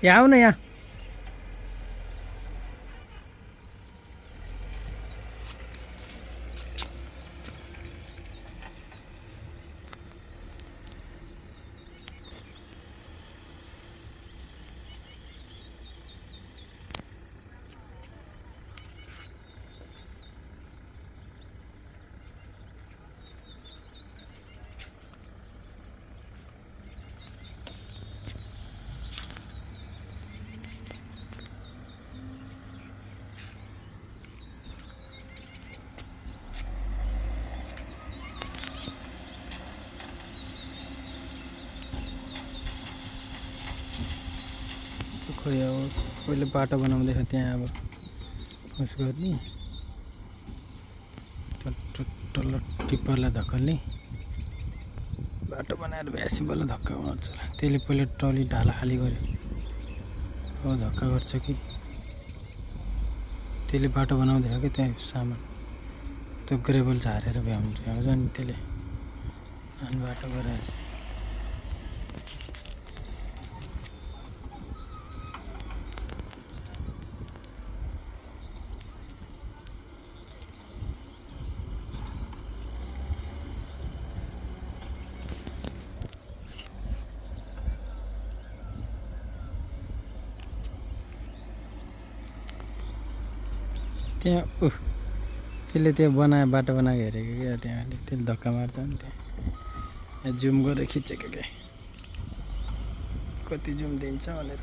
यहाँ आऊ न यहाँ। खोइ अब पहिले बाटो बनाउँदैछ त्यहाँ अब उस गर्ने टल्लो टिप्परलाई धक्कल्ने बाटो बनाएर भ्यासी बल्ल धक्का मार्छ होला। त्यसले पहिला ट्रली ढाला खाली गर्यो अब धक्का गर्छ कि त्यसले बाटो बनाउँदैछ कि त्यहाँ सामान त्यो ग्रेबल झारेर भ्याउँछ नि त्यसले बाटो गराएर त्यहाँ त्यसले त्यो बनायो बाटो बनाएको हेरेको क्या त्यहाँ अलिक त्यसले धक्का मार्छ नि त्यहाँ जुम गरेर खिचेको क्या कति जुम दिन्छ भनेर।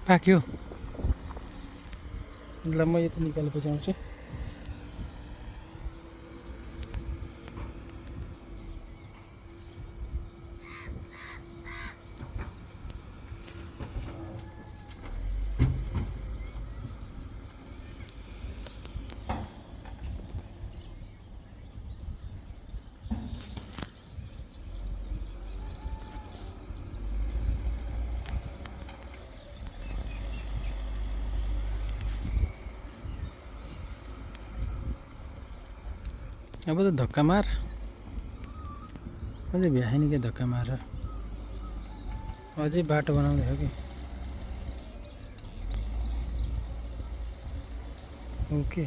पाक्यो ल म यता निकालेपछि आउँछु। अब त धक्का मार अझै भ्याएन क्या धक्का मार अझै बाटो बनाउँदैछ कि ओके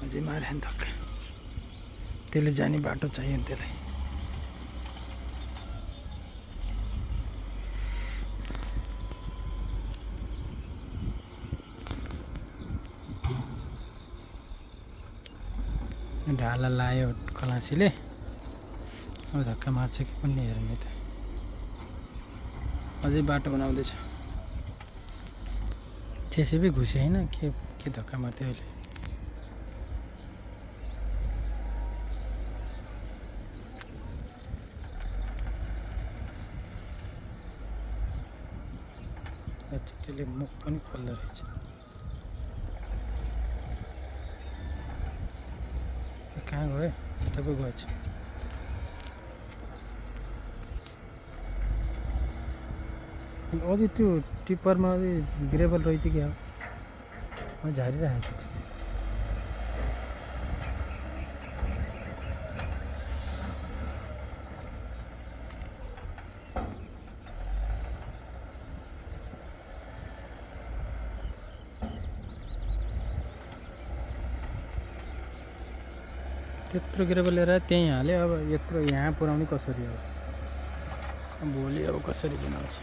अझै मारे नि धक्का त्यसले जाने बाटो चाहियो नि त्यसलाई। ढाला लायो खलासीले अब धक्का मार्छ कि पनि हेर्ने त अझै बाटो बनाउँदैछ जेसिबी घुसे होइन के धक्का मार्थ्यो अहिले। त्यसले मुख पनि खोल्दो रहेछ कहाँ गयो तपाईँ गएछ अझै त्यो टिप्परमा अझै ग्रेबल रहेछ क्या हो झारिरहेको छ। त्यत्रो ग्रेबल लिएर त्यहीँ हाल्यो अब यत्रो यहाँ पुर्याउने कसरी अब भोलि अब कसरी बनाउँछ।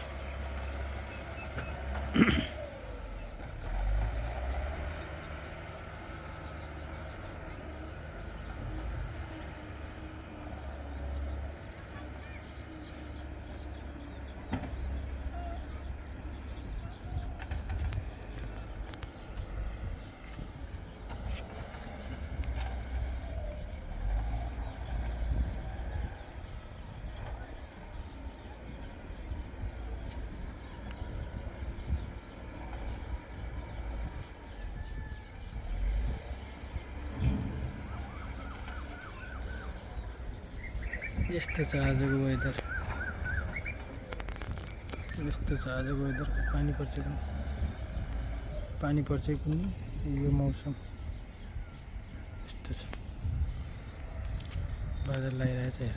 यस्तो छ आजको वेदर, यस्तो छ आजको वेदर। पानी पर्छ कि कुनै यो मौसम यस्तो छ। बादल लगाइरहेछ हेर।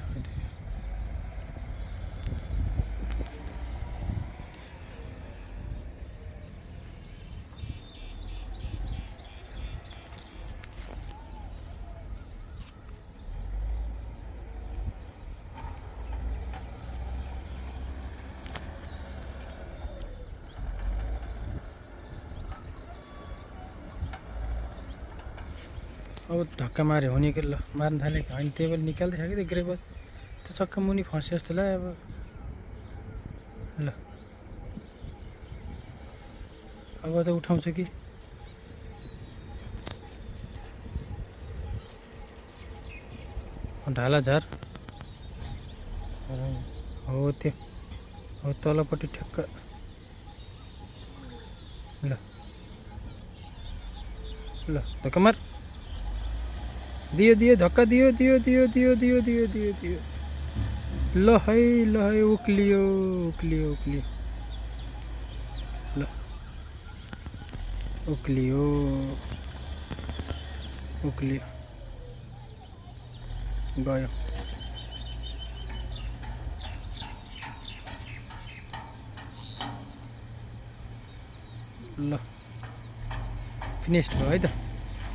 अब धक्का माऱ्यो हुने कि ल मार्न थाल्यो कि होइन, टेबल निकाल्दै थियो कि त्यो ग्रेबल त्यो चक्क मुनि फस्यो जस्तो लाग्यो। अब त उठाउँछ कि ढाला झार हो त्यो हो तलपट्टि ठ्याक्क। ल ल धक्का मार, दियो धक्का दियो। ल है उक्लियो। ल उक्लियो गयो। ल फिनिस्ड भयो है त।